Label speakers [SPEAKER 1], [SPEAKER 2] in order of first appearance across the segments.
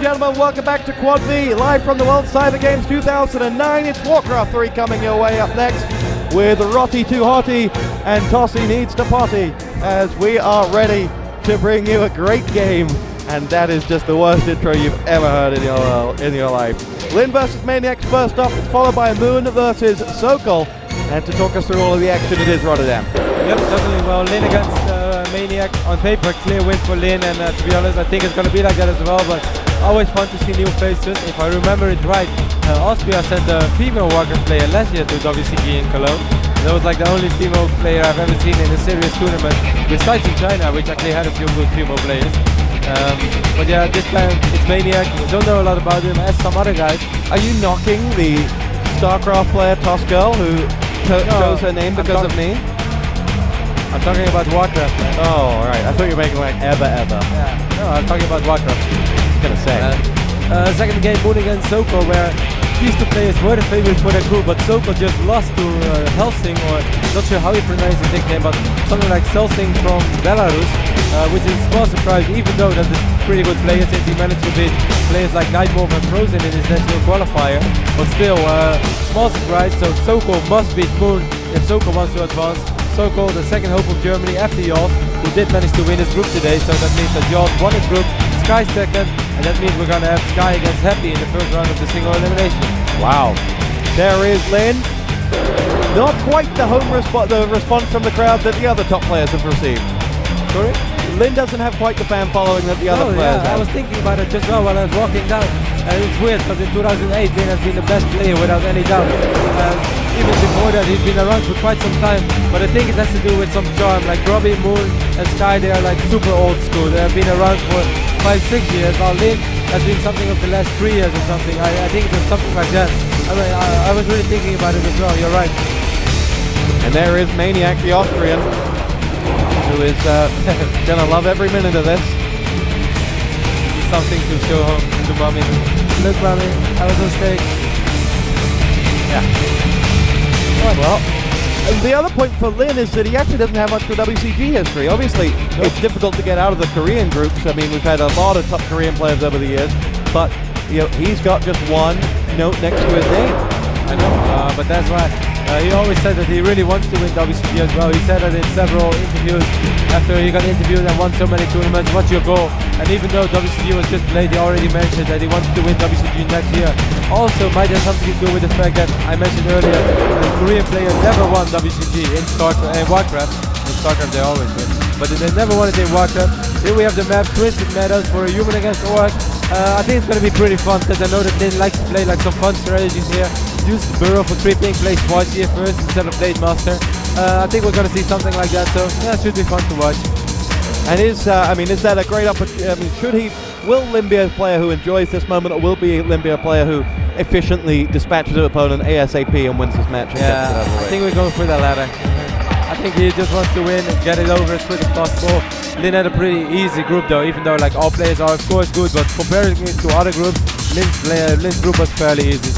[SPEAKER 1] gentlemen, welcome back to Quad V, live from the World Cyber Games 2009. It's WarCraft 3 coming your way up next with Rotty Too Hotty and Tossy Needs to Potty, as we are ready to bring you a great game. And that is just the worst intro you've ever heard in your life. Lynn versus Maniac first up, followed by Moon versus Sokol. And to talk us through all of the action, it is Rotterdam.
[SPEAKER 2] Yep, definitely. Well, Lynn against Maniac, on paper, clear win for Lynn, and to be honest, I think it's going to be like that as well, but always fun to see new faces. If I remember it right, Austria sent a female WarCraft player last year to WCG in Cologne. That was like the only female player I've ever seen in a serious tournament, besides in China, which actually had a few good female players. But yeah, this time it's Maniac. I don't know a lot about him, as some other guys.
[SPEAKER 1] Are you knocking the StarCraft player Toss Girl who chose her name because of me?
[SPEAKER 2] I'm talking about WarCraft, man.
[SPEAKER 1] Oh, alright. I thought you were making like ever.
[SPEAKER 2] Yeah, no, I'm talking about WarCraft.
[SPEAKER 1] I was gonna say.
[SPEAKER 2] Second game, Moon against Sokol, where these two players were the favorites for their group, but Sokol just lost to Helsing, or not sure how he pronounced his nickname, but something like Selsing from Belarus, which is a small surprise, even though that's a pretty good player since he managed to beat players like Nightwolf and Frozen in his national qualifier. But still, small surprise, so Sokol must beat Moon if Sokol wants to advance. Sokol, the second hope of Germany after Jaws, who did manage to win his group today, so that means that Jaws won his group, Sky second, and that means we're gonna have Sky against Happy in the first round of the single elimination.
[SPEAKER 1] Wow. There is Lynn. Not quite the response from the crowd that the other top players have received.
[SPEAKER 2] Sorry?
[SPEAKER 1] Lynn doesn't have quite the fan following that the other players have.
[SPEAKER 2] I was thinking about it just now while I was walking down. And it's weird because in 2008 Lynn has been the best player without any doubt. Even before that he's been around for quite some time. But I think it has to do with some charm. Like Robbie, Moon and Sky, they are like super old school. They have been around for 5-6 years. While Lynn has been something of the last 3 years or something. I think it was something like that. I was really thinking about it as well. You're right.
[SPEAKER 1] And there is Maniac, the Austrian, who is gonna love every minute of this.
[SPEAKER 2] Something to show home to mommy. Look, mommy, I was on stage.
[SPEAKER 1] Yeah. Well, the other point for Lynn is that he actually doesn't have much of WCG history. Obviously, it's difficult to get out of the Korean groups. I mean, we've had a lot of top Korean players over the years, but you know, he's got just one note next to his name.
[SPEAKER 2] I know, but that's why he always said that he really wants to win WCG as well. He said that in several interviews after he got interviewed and won so many tournaments. What's your goal? And even though WCG was just played, he already mentioned that he wants to win WCG next year. Also, might have something to do with the fact that I mentioned earlier, the Korean player never won WCG in WarCraft. In StarCraft they always win, but they never won it in WarCraft. Here we have the map, Twisted Meadows for a human against orc. I think it's going to be pretty fun because I know that they like to play like some fun strategies here. Use Burrow for creeping, play twice here first instead of Blade Master. I think we're going to see something like that, so yeah, it should be fun to watch.
[SPEAKER 1] And is that a great opportunity? I mean, will Lynn be a player who enjoys this moment, or will Lynn be a player who efficiently dispatches an opponent ASAP and wins this match?
[SPEAKER 2] Yeah, I think we're going for the latter. I think he just wants to win and get it over as quick as possible. Lynn had a pretty easy group though, even though like all players are of course good, but comparing it to other groups, Lynn's group was fairly easy.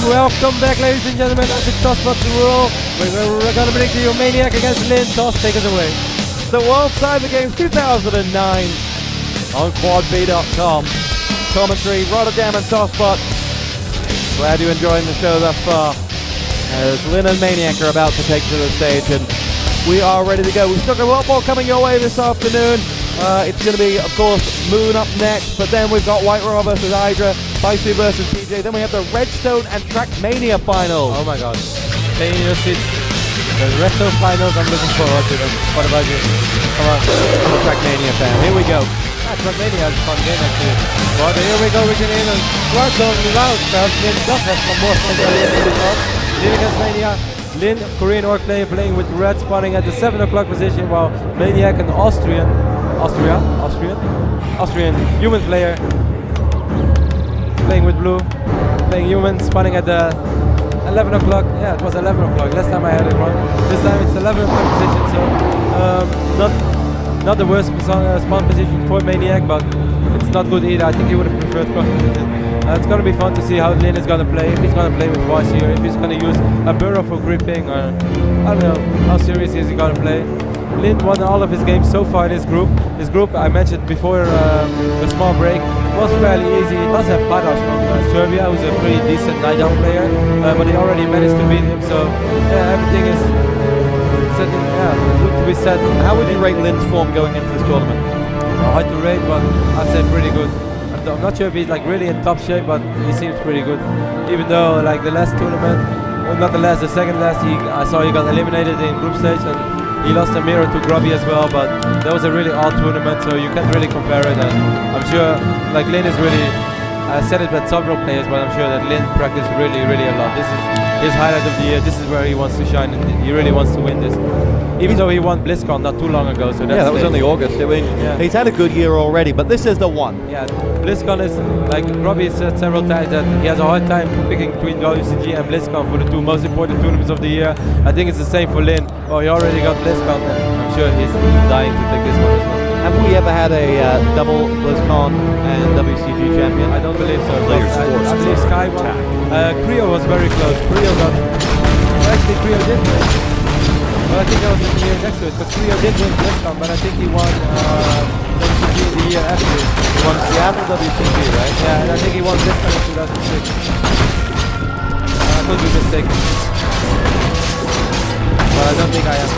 [SPEAKER 2] Welcome back, ladies and gentlemen, to Toss Box Rule. We're gonna bring to you Maniac against Lynn. Toss, take us away.
[SPEAKER 1] The World Cyber Games 2009 on quadv.com. Commentary, Rotterdam and Tossbot. Glad you're enjoying the show thus far, as Lynn and Maniac are about to take to the stage, and we are ready to go. We've still got a lot more coming your way this afternoon. It's going to be, of course, Moon up next, but then we've got White Raw versus Hydra, Spicy versus PJ, then we have the Redstone and Trackmania finals.
[SPEAKER 2] Oh my god. The Redstone finals, I'm looking forward to them. What about you? Come on.
[SPEAKER 1] I'm a Trackmania fan. Here we go.
[SPEAKER 2] Trackmania is a fun game actually. But here we go, we can even Warzone without Lynn does have some more fun Lynn against Mania. Lynn, Korean orc player, playing with red, spawning at the 7 o'clock position, while Maniac, an Austrian human player, blue, playing human, spawning at the 11 o'clock. Yeah, it was 11 o'clock. Last time I had it wrong. This time it's 11 o'clock position, so not the worst spawn position for Maniac, but it's not good either. I think he would have preferred it's going to be fun to see how Lin is going to play, if he's going to play with Voice here, if he's going to use a burrow for gripping, or I don't know, how serious is he going to play. Lin won all of his games so far in his group. His group, I mentioned before the small break, was fairly easy. It does have Padas from Serbia, who's a pretty decent night out player, but he already managed to beat him, so yeah, everything is setting, good to be set.
[SPEAKER 1] How would you rate Lin's form going into this tournament?
[SPEAKER 2] Hard to rate, but I'd say pretty good. I'm not sure if he's like really in top shape, but he seems pretty good. Even though like the last tournament, well, not the last, the second last, I saw he got eliminated in group stage, and he lost a mirror to Grubby as well, but that was a really odd tournament, so you can't really compare it. And I'm sure like Lin is really, I said it with several players, but I'm sure that Lin practiced really a lot. This is his highlight of the year. This is where he wants to shine, and he really wants to win this. Even though he won BlizzCon not too long ago, so that's
[SPEAKER 1] that was only August. He's had a good year already, but this is the one.
[SPEAKER 2] Yeah, BlizzCon is like Robbie said several times that he has a hard time picking between WCG and BlizzCon for the two most important tournaments of the year. I think it's the same for Lin. Oh, he already got BlizzCon, and I'm sure he's dying to take this one as well.
[SPEAKER 1] Have we ever had a double BlizzCon and WCG champion?
[SPEAKER 2] I don't believe so.
[SPEAKER 3] I
[SPEAKER 2] believe Sky won. Creo was very close. Creo got. Actually, Creo did win. Well, I think that was the year next to it, because Creo did win BlizzCon, but I think he won WCG the year after it.
[SPEAKER 1] He won Seattle WCG, right?
[SPEAKER 2] Yeah, and I think he won BlizzCon in 2006. I could be mistaken. But I don't think I am.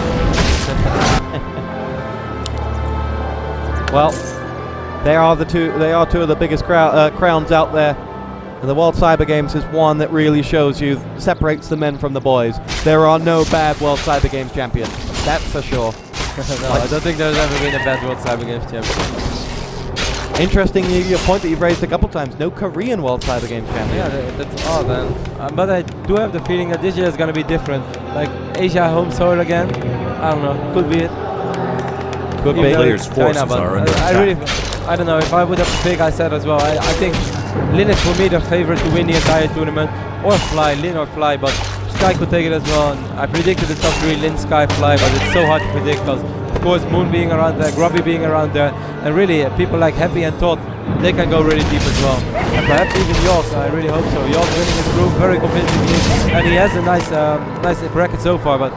[SPEAKER 1] Well, they are two of the biggest crowns out there. And the World Cyber Games is one that really shows you, separates the men from the boys. There are no bad World Cyber Games champions, that's for sure.
[SPEAKER 2] No, I don't think there's ever been a bad World Cyber Games champion.
[SPEAKER 1] Interesting, your point that you've raised a couple times, no Korean World Cyber Games champion.
[SPEAKER 2] Yeah, that's odd, man. But I do have the feeling that this year is going to be different. Like Asia home soil again, I don't know, could be it.
[SPEAKER 1] Good
[SPEAKER 3] players' forces are under attack.
[SPEAKER 2] I don't know, if I would have to pick, I said as well, I think Lin is for me the favorite to win the entire tournament, or Fly, Lin or Fly, but Sky could take it as well. And I predicted the top 3, Lin, Sky, Fly, but it's so hard to predict because, of course, Moon being around there, Grubby being around there, and really people like Happy and Todd, they can go really deep as well. And perhaps even Yoss, I really hope so. Yoss winning his group very convincingly, and he has a nice bracket so far, but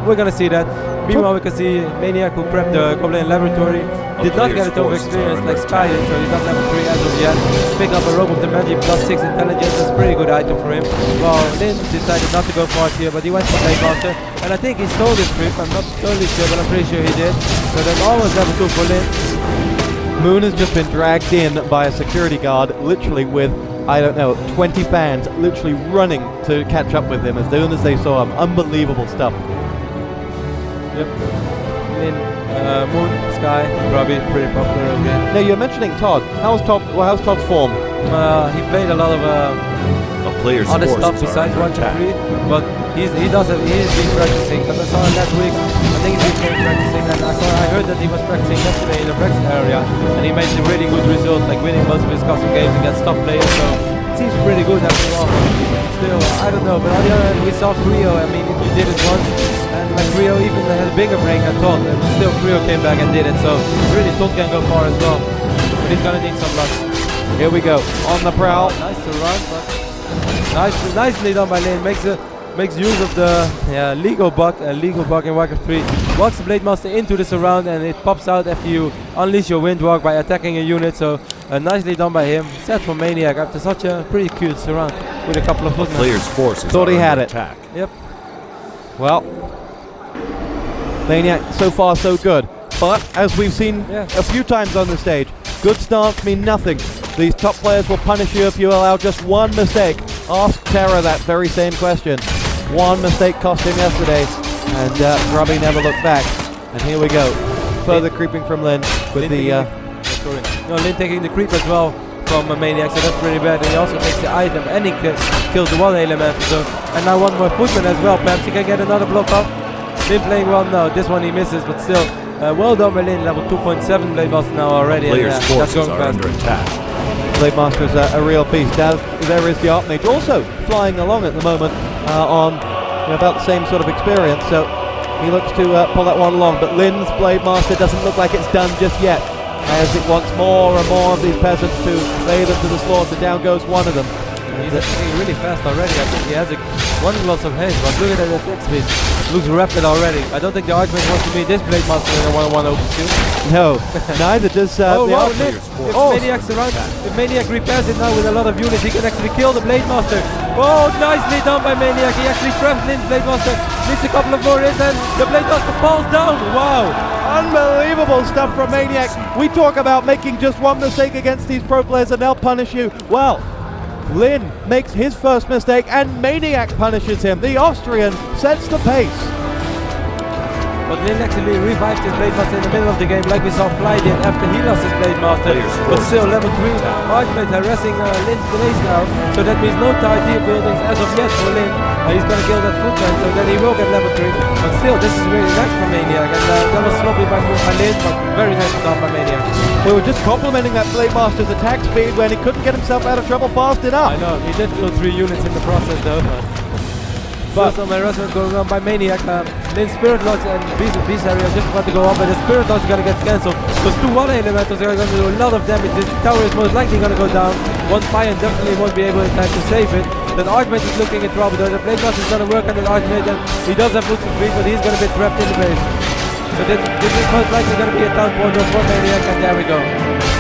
[SPEAKER 2] we're gonna see that. Meanwhile, we can see Maniac, who prepped the Goblin Laboratory, did not get a ton of experience like Sky did, so he's not level 3 as of yet. Pick up a Robe of the Magic plus 6 intelligence, that's a pretty good item for him. Well, Lin decided not to go fast here, but he went for Playmaster, and I think he stole this trip. I'm not totally sure, but I'm pretty sure he did. So that's almost level 2 for Lin.
[SPEAKER 1] Moon has just been dragged in by a security guard, literally with, I don't know, 20 fans literally running to catch up with him as soon as they saw him. Unbelievable stuff.
[SPEAKER 2] Yep. Lin, Moon, Sky, Grubby, pretty popular again.
[SPEAKER 1] Now you're mentioning Todd. How's Todd's form?
[SPEAKER 2] He played a lot of other stuff besides 1 to 3, but he's been practicing, because I saw him last week. I think he's been practicing, and I heard that he was practicing yesterday in the practice area, and he made a really good result, like winning most of his custom games against top players. So it seems pretty good after all. Still, I don't know, but on the other hand, we saw Creo. I mean, if you did it once, and like Creo even had a bigger break than Todd, and still Creo came back and did it. So really, Todd can go far as well, but he's gonna need some luck.
[SPEAKER 1] Here we go, on the prowl.
[SPEAKER 2] Nice to run, but nicely done by Lin. Makes use of the legal bug in WarCraft 3. Walks the Blade Master into the surround, and it pops out after you unleash your Windwalk by attacking a unit. So nicely done by him. Set for Maniac after such a pretty cute surround with a couple of footmen.
[SPEAKER 3] Players' forces
[SPEAKER 1] thought he had it.
[SPEAKER 3] Attack.
[SPEAKER 2] Yep.
[SPEAKER 1] Well, Maniac so far so good, but as we've seen a few times on the stage, good stance mean nothing. These top players will punish you if you allow just one mistake. Ask Terra that very same question. One mistake cost him yesterday, and Grubby never looked back. And here we go, further creeping from Lin with
[SPEAKER 2] Lin taking the creep as well from Maniac, so that's pretty bad. And he also takes the item, and he kills the one element. So, and now one more footman as well. Perhaps he can get another block off. Lin playing well. No, this one he misses, but still, well done by Lin. Level 2.7 Blade Master now already.
[SPEAKER 3] Players'
[SPEAKER 2] and,
[SPEAKER 3] forces
[SPEAKER 2] that's going
[SPEAKER 3] are
[SPEAKER 2] fast.
[SPEAKER 3] under attack.
[SPEAKER 1] Blade Master is a real beast. As there is the Archmage also flying along at the moment on about the same sort of experience. So he looks to pull that one along. But Lin's Blade Master doesn't look like it's done just yet, as it wants more and more of these peasants to lay them to the slaughter. Down goes one of them.
[SPEAKER 2] He's attacking really fast already. I think he has one loss of haste, but look at that attack speed. Looks rapid already. I don't think the Archmage wants to meet this Blade Master in a 1-on-1 open field.
[SPEAKER 1] No, neither does the Archmage.
[SPEAKER 2] If Maniac's around, if Maniac repairs it now with a lot of units, he can actually kill the Blade Master. Oh, nicely done by Maniac. He actually trapped Lin's Blade Master. Needs a couple of more hits and the Blade Master falls down. Wow.
[SPEAKER 1] Unbelievable stuff from Maniac. We talk about making just one mistake against these pro players and they'll punish you. Well, Lin makes his first mistake and Maniac punishes him. The Austrian sets the pace.
[SPEAKER 2] But Lin actually revived his Blade Master in the middle of the game, like we saw Fly did after he lost his Blade Master. But still, level 3 Archmage harassing Lin's base now, so that means no tier buildings as of yet for Lin. He's gonna kill that foot man, so then he will get level 3. But still, this is really nice for Maniac, and that was sloppy by Lin, but very nice done by Maniac.
[SPEAKER 1] We were just complimenting that Blade Master's attack speed when he couldn't get himself out of trouble fast enough.
[SPEAKER 2] I know, he did kill 3 units in the process though. But some harassment going on by Maniac. Lin's Spirit Lodge and Beast area just about to go up, but the Spirit Lodge is going to get cancelled. Those 2 water elementals are going to do a lot of damage. This tower is most likely going to go down. One Fire definitely won't be able in time to save it. Then Archmage is looking in trouble though. The Blade Master is going to work on the Archmage, and he does have boots of 3, but he's going to be trapped in the base. So this is most likely going to be a town portal for Maniac, and there we go.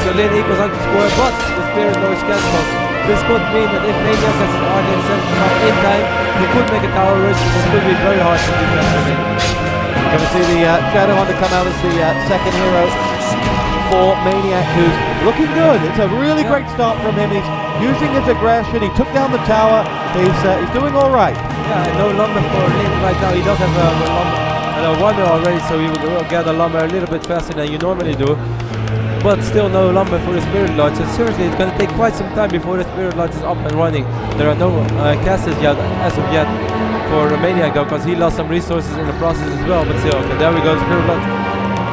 [SPEAKER 2] So Lin equals out the score, but the Spirit Lodge cancels. This could mean that if Maniac has his Archmage sent in time, he could make a tower rush, but it could be very hard to do that for him.
[SPEAKER 1] We're going to see the Shadow Hunter come out as the second hero for Maniac, who's looking good. It's a really great start from him. He's using his aggression. He took down the tower. He's doing all right.
[SPEAKER 2] Yeah, and no lumber for Lin right now. He does have a lumber and a wonder already, so he will gather lumber a little bit faster than you normally do. But still no lumber for the Spirit Lodge, and seriously it's going to take quite some time before the Spirit Lodge is up and running. There are no casters yet, as of yet, for Maniac though, because he lost some resources in the process as well. But still, okay, there we go, the Spirit Lodge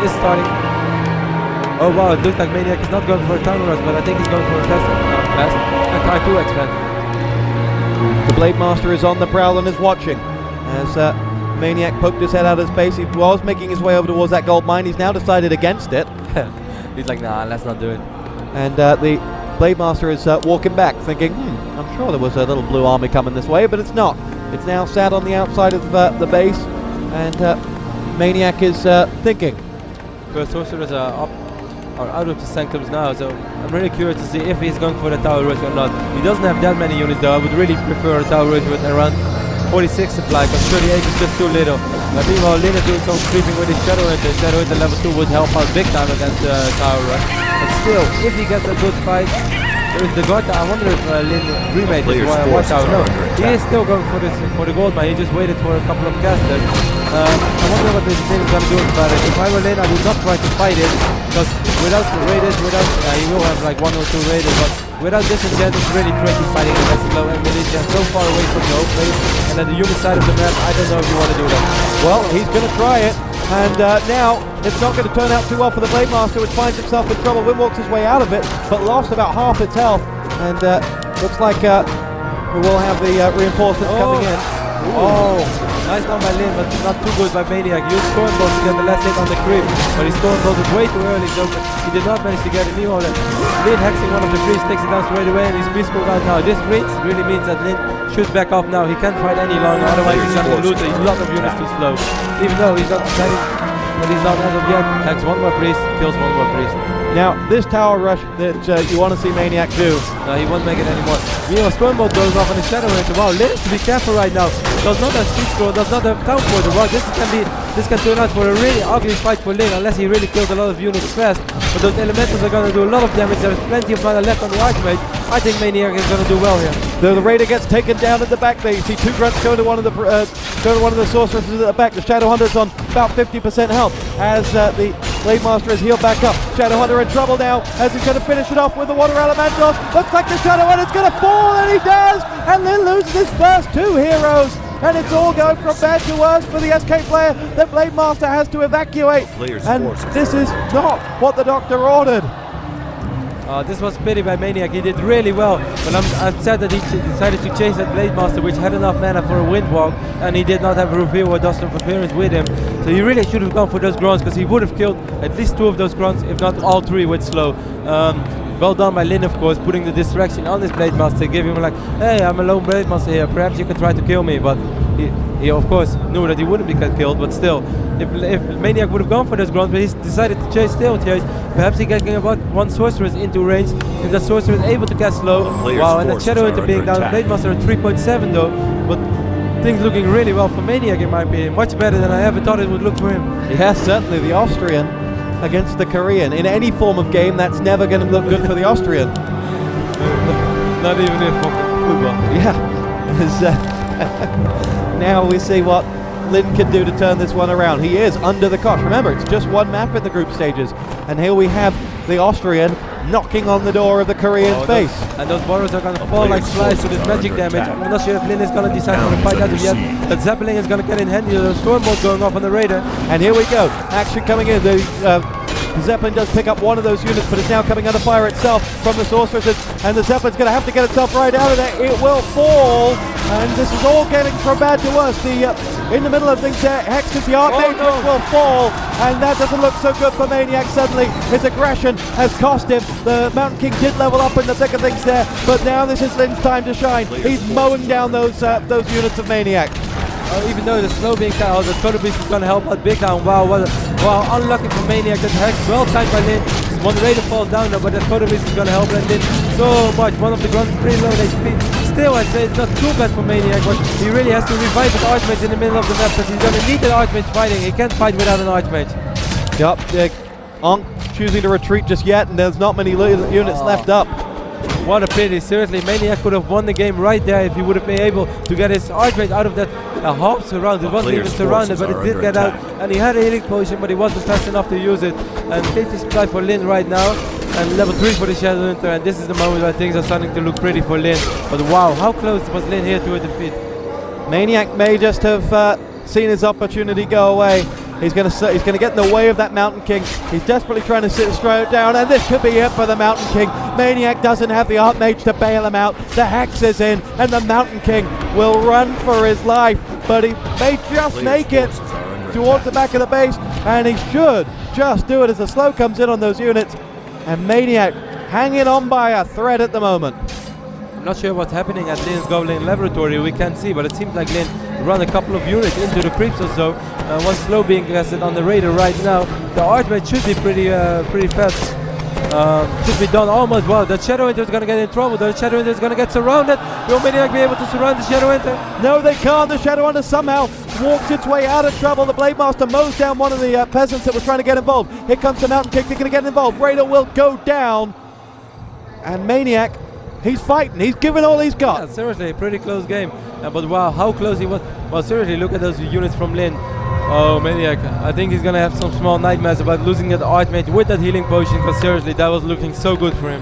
[SPEAKER 2] is starting. Oh wow, it looks like Maniac is not going for a town rush, but I think he's going for a fast and Tier 2 expand.
[SPEAKER 1] The Blade Master is on the prowl and is watching as Maniac poked his head out of space. He was making his way over towards that gold mine. He's now decided against it.
[SPEAKER 2] He's like, nah, let's not do it.
[SPEAKER 1] And the Blade Master is walking back, thinking, I'm sure there was a little blue army coming this way, but it's not. It's now sat on the outside of the base, and Maniac is thinking.
[SPEAKER 2] First sorcerers are out of the sanctums now, so I'm really curious to see if he's going for the tower rush or not. He doesn't have that many units though. I would really prefer a tower rush with around 46 supply, because 38 is just too little. Meanwhile, Lin is doing some creeping with his Shadow Hunter. Shadow Hunter level 2 would help out big time against the tower rush. But still, if he gets a good fight, there is the God. I wonder if Lin remade his Watch Tower. No, he is still going for the gold mine. He just waited for a couple of casters. I wonder what this thing is going to do about it. If I were Lin, I would not try to fight it, because without the raiders, he will have like 1 or 2 raiders, but without this engine, it's really tricky fighting against low end militia so far away from the home base. And at the human side of the map, I don't know if you want to do that.
[SPEAKER 1] Well, he's going to try it, and now it's not going to turn out too well for the Blade Master, which finds himself in trouble. Windwalks his way out of it, but lost about half its health, and looks like we will have the reinforcements coming in.
[SPEAKER 2] Oh, nice done by Lin, but not too good by Maniac. Used Stormbolt to get the last hit on the creep, but his Stormbolt was way too early, so he did not manage to get a new on it. Lin hexing one of the creeps, takes it down straight away, and he's beast pulled out now. This really means that Lin should back off now. He can't fight any longer, otherwise he's going to lose a lot of units too slow. Even though he's not deciding that he's not as of yet. Hacks one more priest, kills one more priest.
[SPEAKER 1] Now, this tower rush that you want to see Maniac do.
[SPEAKER 2] No, he won't make it anymore. Stormbolt goes off on the Shadow Hunter. Wow, Lin has to be careful right now. Does not have speed scroll, does not have town portal. Wow, this can turn out for a really ugly fight for Lin, unless he really kills a lot of units fast. But those elementals are going to do a lot of damage. There is plenty of mana left on the Archmage. I think Maniac is going to do well here.
[SPEAKER 1] The Raider gets taken down at the back there. You see 2 grunts go to one of the sorceresses at the back. The Shadow Hunter's on about 50% health as the Blade Master is healed back up. Shadow Hunter in trouble now as he's going to finish it off with the Water Elementals. Looks like the Shadow Hunter's going to fall, and he does! And Lin loses his first 2 heroes. And it's all going from bad to worse for the SK player. The Blade Master has to evacuate. And this is not what the Doctor ordered.
[SPEAKER 2] This was pity by Maniac. He did really well, but I'm sad that he decided to chase that Blade Master, which had enough mana for a Windwalk, and he did not have a Reveal or Dust of Appearance with him. So he really should have gone for those Grunts, because he would have killed at least 2 of those Grunts, if not all 3 with slow. Well done by Lin, of course, putting the distraction on this Blade Master, giving him like, hey, I'm a lone Blade Master here, perhaps you can try to kill me, but he of course knew that he wouldn't be killed, but still, if Maniac would have gone for those Grunts, but he decided to chase, perhaps he can get about 1 Sorceress into range, if that Sorceress is able to cast slow. Wow, and that Shadow Hunter being down, Blade Master at 3.7 though, but things looking really well for Maniac in my opinion, much better than I ever thought it would look for him.
[SPEAKER 1] Yeah, certainly the Austrian against the Korean. In any form of game, that's never going to look good for the Austrian.
[SPEAKER 2] Not even in football.
[SPEAKER 1] Yeah. Now we see what Lin can do to turn this one around. He is under the cosh. Remember, it's just 1 map in the group stages. And here we have the Austrian knocking on the door of the Korean's base.
[SPEAKER 2] And those borrows are going to fall like flies to this magic damage. I'm not sure if Lin is going to decide to fight out of yet. But Zeppelin is going to get in handy. There's a Stormbolt going off on the Raider.
[SPEAKER 1] And here we go. Action coming in. The Zeppelin does pick up one of those units, but it's now coming under fire itself from the Sorceresses. And the Zeppelin's going to have to get itself right out of there. It will fall. And this is all getting from bad to worse. In the middle of things there, Hex is the Archmage, which will fall. And that doesn't look so good for Maniac suddenly. His aggression has cost him. The Mountain King did level up in the thick of things there, but now this is Lin's time to shine. He's mowing down those units of Maniac.
[SPEAKER 2] Even though the slow being out, the Total Beast is going to help out big time. Wow, unlucky for Maniac. That Hex well timed by Lin. One Raider falls down now, but the Total Beast is going to help Lin so much. One of the Grunts pretty low HP. Still, I'd say it's not too bad for Maniac, but he really has to revive his Archmage in the middle of the map, because he's going to need an Archmage fighting. He can't fight without an Archmage.
[SPEAKER 1] Yep, Ankh choosing to retreat just yet, and there's not many units left up.
[SPEAKER 2] What a pity, seriously. Maniac could have won the game right there if he would have been able to get his Archmage out of that half surround. It wasn't even surrounded, but it did get out, and he had a healing potion, but he wasn't fast enough to use it. And 50 supply for Lin right now, and level 3 for the Shadow Hunter, and this is the moment where things are starting to look pretty for Lin. But wow, how close was Lin here to a defeat?
[SPEAKER 1] Maniac may just have seen his opportunity go away. He's going to get in the way of that Mountain King. He's desperately trying to sit straight down, and this could be it for the Mountain King. Maniac doesn't have the Archmage to bail him out. The Hex is in, and the Mountain King will run for his life, but he may just make it towards the back of the base, and he should just do it as the slow comes in on those units. And Maniac hanging on by a thread at the moment.
[SPEAKER 2] I'm not sure what's happening at Lin's Goblin Laboratory, we can't see, but it seems like Lin run a couple of units into the creeps or so. One slow being casted on the Raider right now. The Archmage should be pretty fast. Should be done almost well. The Shadow Hunter is going to get in trouble. The Shadow Hunter is going to get surrounded. Will Maniac be able to surround the Shadow Hunter?
[SPEAKER 1] No, they can't. The Shadow Hunter somehow walks its way out of trouble. The Blade Master mows down one of the peasants that was trying to get involved. Here comes the Mountain King. They're going to get involved. Raider will go down. And Maniac, he's fighting. He's giving all he's got.
[SPEAKER 2] Yeah, seriously, a pretty close game. But wow, how close he was. Well, seriously, look at those units from Lin. Oh, Maniac. I think he's going to have some small nightmares about losing that Archmage with that healing potion, because seriously, that was looking so good for him.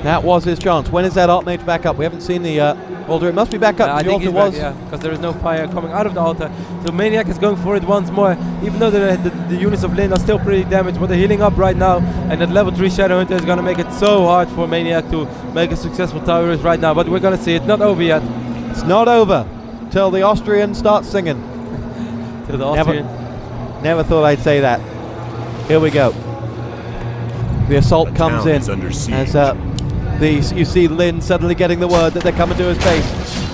[SPEAKER 1] That was his chance. When is that Archmage back up? We haven't seen the altar. It must be back up.
[SPEAKER 2] I think he's back, yeah, because there is no fire coming out of the altar. So Maniac is going for it once more, even though the units of Lin are still pretty damaged, but they're healing up right now, and that level 3 Shadow Hunter is going to make it so hard for Maniac to make a successful tower race right now, but we're going to see. It's not over yet.
[SPEAKER 1] It's not over till the Austrian starts singing.
[SPEAKER 2] Till the Austrian.
[SPEAKER 1] Never thought I'd say that. Here we go. The assault comes in as you see Lin suddenly getting the word that they're coming to his base,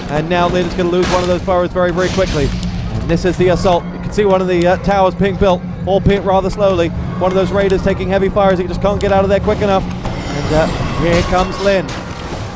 [SPEAKER 1] and now Lin's going to lose one of those burrows very, very quickly. And this is the assault. You can see one of the towers being built, albeit rather slowly. One of those raiders taking heavy fires. He just can't get out of there quick enough. And here comes Lin.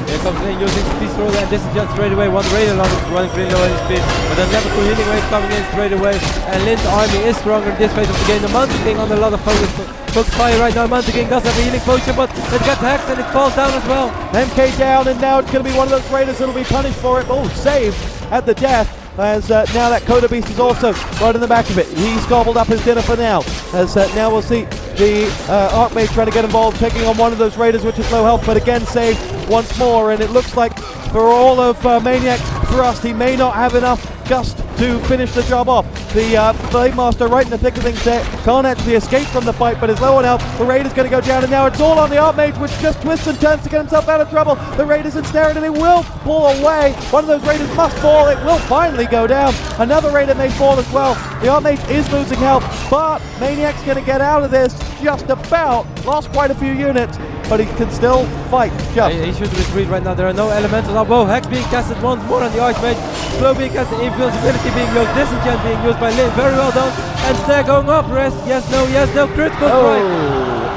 [SPEAKER 2] Here comes Lin using speed thrower, and this is just straight away. One Raider running pretty low in speed, but then level 2 healing wave coming in straight away, and Lin's army is stronger in this phase of the game. The Mountain King on a lot of focus fire right now. Mountain King does have a healing potion, but it gets hacked and it falls down as well.
[SPEAKER 1] MK down, and now it's going to be one of those Raiders that'll be punished for it. Oh, saved at the death. As now that Coda Beast is also right in the back of it. He's gobbled up his dinner for now. As now we'll see the Archmage trying to get involved, taking on one of those Raiders, which is low health, but again saved once more. And it looks like for all of Maniac's thrust, he may not have enough gust to finish the job off. The Blade Master right in the thick of things there, can't actually escape from the fight, but is low on health. The Raid is going to go down, and now it's all on the Archmage, which just twists and turns to get himself out of trouble. The Raid is ensnared, and it will pull away. One of those Raiders must fall. It will finally go down. Another Raider may fall as well. The Archmage is losing health, but Maniac's going to get out of this just about. Lost quite a few units, but he can still fight.
[SPEAKER 2] He should retreat right now. There are no elementals. Whoa, Hex being casted once more on the Archmage. Slow being casted, invincibility being used, disenchant being used by Lin. Very well done. And Snare going off. Rest, yes, no, critical strike.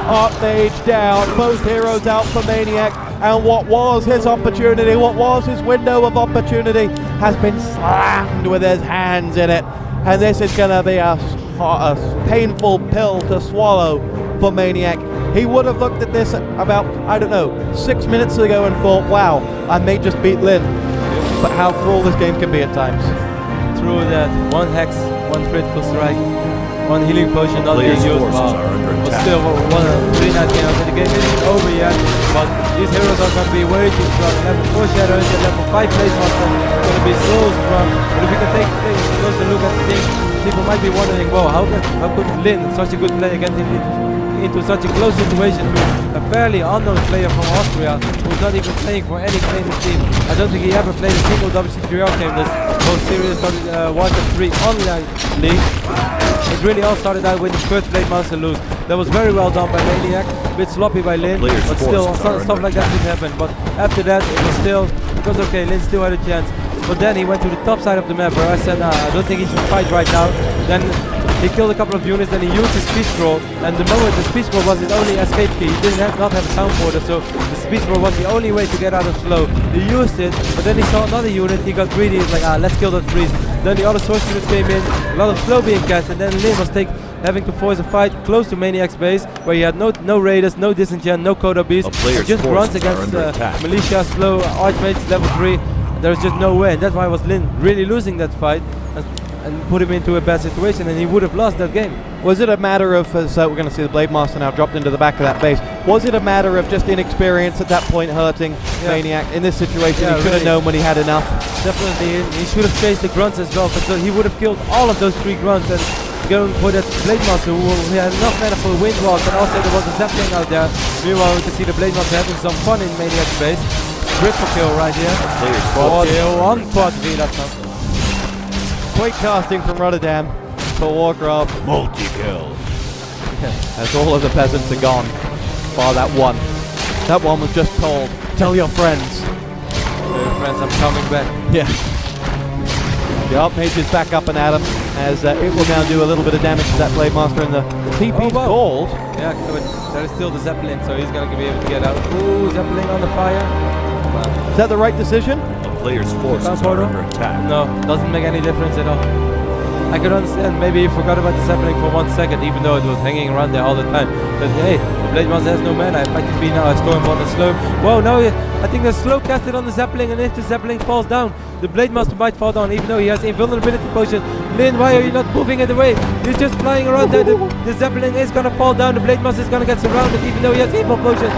[SPEAKER 1] Archmage down, most heroes out for Maniac, and what was his opportunity, what was his window of opportunity, has been slammed with his hands in it. And this is going to be a painful pill to swallow for Maniac. He would have looked at this about, I don't know, 6 minutes ago and thought, wow, I may just beat Lin. But how cruel this game can be at times.
[SPEAKER 2] Through that, one Hex, one critical strike, one healing potion not being used. But still, 3-9 game. The game isn't over yet, but these heroes are going to be way too strong. Level 4 Shadows and level 5 Blade Master are going to be so strong. But if we can take a closer look at things, people might be wondering, wow, how could Lin, such a good player, get into such a close situation to a fairly unknown player from Austria who's not even playing for any famous team. I don't think he ever played a single WCG game, this most serious WarCraft 3 online league. It really all started out with the first Blade Master lose. That was very well done by Maniac, a bit sloppy by Lin, but still stuff like that could happen. But after that it was okay, Lin still had a chance. But then he went to the top side of the map where I said, I don't think he should fight right now. Then he killed a couple of units, then he used his speed scroll, and the moment the speed scroll was his only escape key, he didn't not have a sound border, so the speed scroll was the only way to get out of slow. He used it, but then he saw another unit, he got greedy, he's like, let's kill that freeze. Then the other source units came in, a lot of slow being cast, and then Lin was having to force a fight close to Maniac's base, where he had no raiders, no disenchant, no Coda beast, just runs against militia, slow, Archmages, level 3. There's just no way, and that's why was Lin really losing that fight and put him into a bad situation, and he would have lost that game.
[SPEAKER 1] Was it a matter of, as we're going to see the Blade Master now dropped into the back of that base, was it a matter of just inexperience at that point hurting Maniac? In this situation, he should have known when he had enough.
[SPEAKER 2] Definitely, he should have chased the grunts as well, but he would have killed all of those 3 grunts and going for that Blade Master who had enough mana for a Windwalk, and also there was a Zeppelin out there. Meanwhile, we can see the Blade Master having some fun in Maniac's base. Critical kill right here. Quad kill on Quad V, that's not.
[SPEAKER 1] Quick casting from Rotterdam for WarCraft. Multi-kill. As all of the peasants are gone, bar that one. That one was just told, tell your friends.
[SPEAKER 2] Tell your friends I'm coming back.
[SPEAKER 1] Yeah. The Archmage is back up and at him, as it will now do a little bit of damage to that Blade Master, and the TP's called.
[SPEAKER 2] Yeah, but there is still the Zeppelin, so he's going to be able to get out. Ooh, Zeppelin on the fire.
[SPEAKER 1] Is that the right decision?
[SPEAKER 3] The player's forces are under attack.
[SPEAKER 2] No, doesn't make any difference at all. I could understand, maybe he forgot about the Zeppelin for 1 second, even though it was hanging around there all the time. But hey, the Blade Master has no mana. If I can be now a Stormbolt and slow. Whoa, now I think there's slow casted on the Zeppelin, and if the Zeppelin falls down, the Blade Master might fall down, even though he has invulnerability potion. Lin, why are you not moving it away? He's just flying around there. The Zeppelin is gonna fall down. The Blade Master is gonna get surrounded, even though he has evil potion.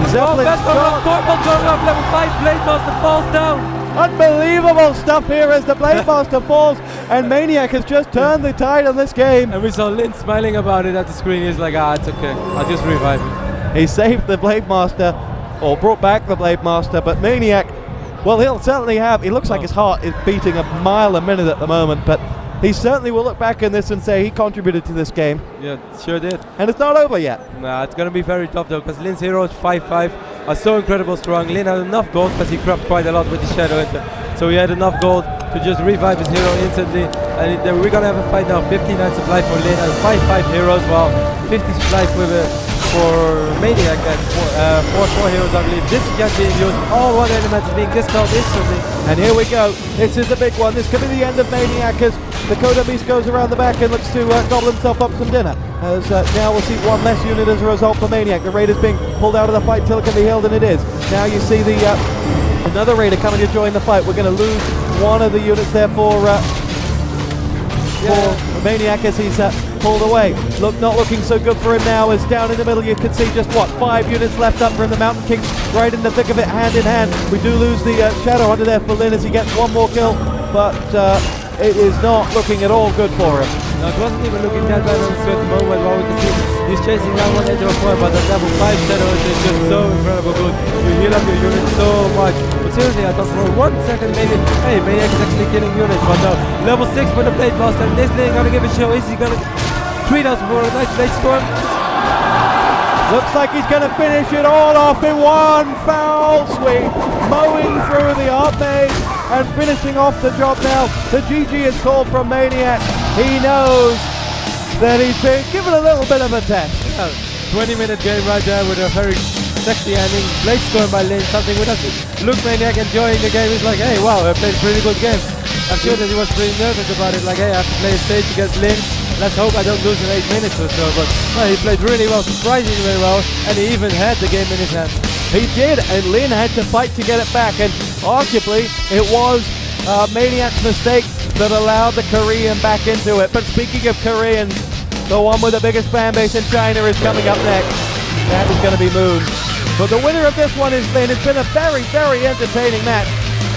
[SPEAKER 1] Zeppelin
[SPEAKER 2] Stormbolt going up, level 5 Blade Master falls down.
[SPEAKER 1] Unbelievable stuff here as the Blade Master falls, and Maniac has just turned the tide on this game.
[SPEAKER 2] And we saw Lin smiling about it at the screen. He's like, it's okay, I'll just revive him.
[SPEAKER 1] He saved the Blade Master, or brought back the Blade Master, but Maniac, well, he'll certainly have, he looks like his heart is beating a mile a minute at the moment, but he certainly will look back on this and say he contributed to this game.
[SPEAKER 2] Yeah, sure did.
[SPEAKER 1] And it's not over yet.
[SPEAKER 2] Nah, it's going to be very tough though, because Lin's heroes 5-5 are so incredible strong. Lin had enough gold, because he crapped quite a lot with the Shadow Hunter. So he had enough gold to just revive his hero instantly. And we're going to have a fight now. 59 supply for Lin and 5-5 heroes, while 50 supply for Maniac and 4 heroes, I believe. This is just being used. All 1 elements being dispelled instantly.
[SPEAKER 1] And here we go. This is the big one. This could be the end of Maniac as the Coda Beast goes around the back and looks to gobble himself up some dinner. As now we'll see 1 less unit as a result for Maniac. The Raider's being pulled out of the fight till it can be healed, and it is. Now you see the another Raider coming to join the fight. We're going to lose 1 of the units there for Maniac as he's pulled away. Not looking so good for him now, as down in the middle you can see just 5 units left up from the Mountain King, right in the thick of it, hand in hand. We do lose the Shadow Hunter there for Lin as he gets 1 more kill. but it is not looking at all good for him.
[SPEAKER 2] No, it wasn't even looking that bad at a certain moment. While we can see he's chasing down one into a point, but that level 5 shadow is just so incredible good. You heal up your unit so much. But seriously, I thought for 1 second maybe, hey, Maniac is actually killing units, but no. Level 6 for the Blade Blast, and this thing gonna give a show. Is he gonna treat us for a nice Blade Storm?
[SPEAKER 1] Looks like he's going to finish it all off in one foul sweep, mowing through the art maze and finishing off the job now. The GG is called from Maniac. He knows that he's been given a little bit of a test.
[SPEAKER 2] 20-minute game right there with a very sexy ending. Blade Storm by Lin, something with us. Look, Maniac enjoying the game. He's like, hey, wow, I played a pretty good game. I'm sure that he was pretty nervous about it. Like, hey, I have to play a stage against Lin. Let's hope I don't lose in 8 minutes or so. But well, he played really well, surprisingly well, and he even had the game in his hands.
[SPEAKER 1] He did, and Lin had to fight to get it back, and arguably it was Maniac's mistake that allowed the Korean back into it. But speaking of Koreans, the one with the biggest fan base in China is coming up next. That is going to be Moon. But the winner of this one is Lin. It's been a very, very entertaining match,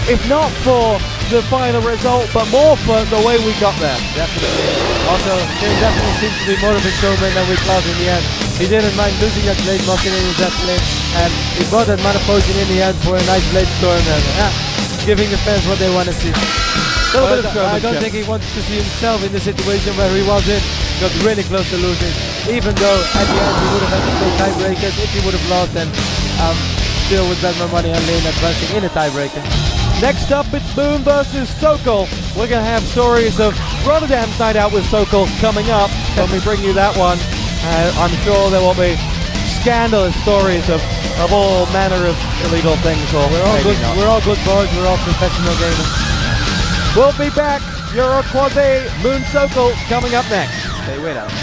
[SPEAKER 1] if not for the final result, but more for the way we got there.
[SPEAKER 2] Definitely. Also, Kim definitely seems to be more of a showman than we thought in the end. He didn't mind losing that Blade Mocking in his death lane, and he brought that Mana Potion in the end for a nice Blade Storm, and giving the fans what they want to see. I don't think he wanted to see himself in the situation where he was in. Got really close to losing, even though at the end he would have had to play tiebreakers. If he would have lost, then still would bet more money on Lane advancing in a tiebreaker.
[SPEAKER 1] Next up, it's Moon versus Sokol. We're going to have stories of Rotterdam's night out with Sokol coming up when we bring you that one. I'm sure there will be scandalous stories of all manner of illegal things. Or
[SPEAKER 2] we're all good boys. We're all professional gamers.
[SPEAKER 1] We'll be back. Euro Quad B, Moon Sokol coming up next.
[SPEAKER 2] Stay with us.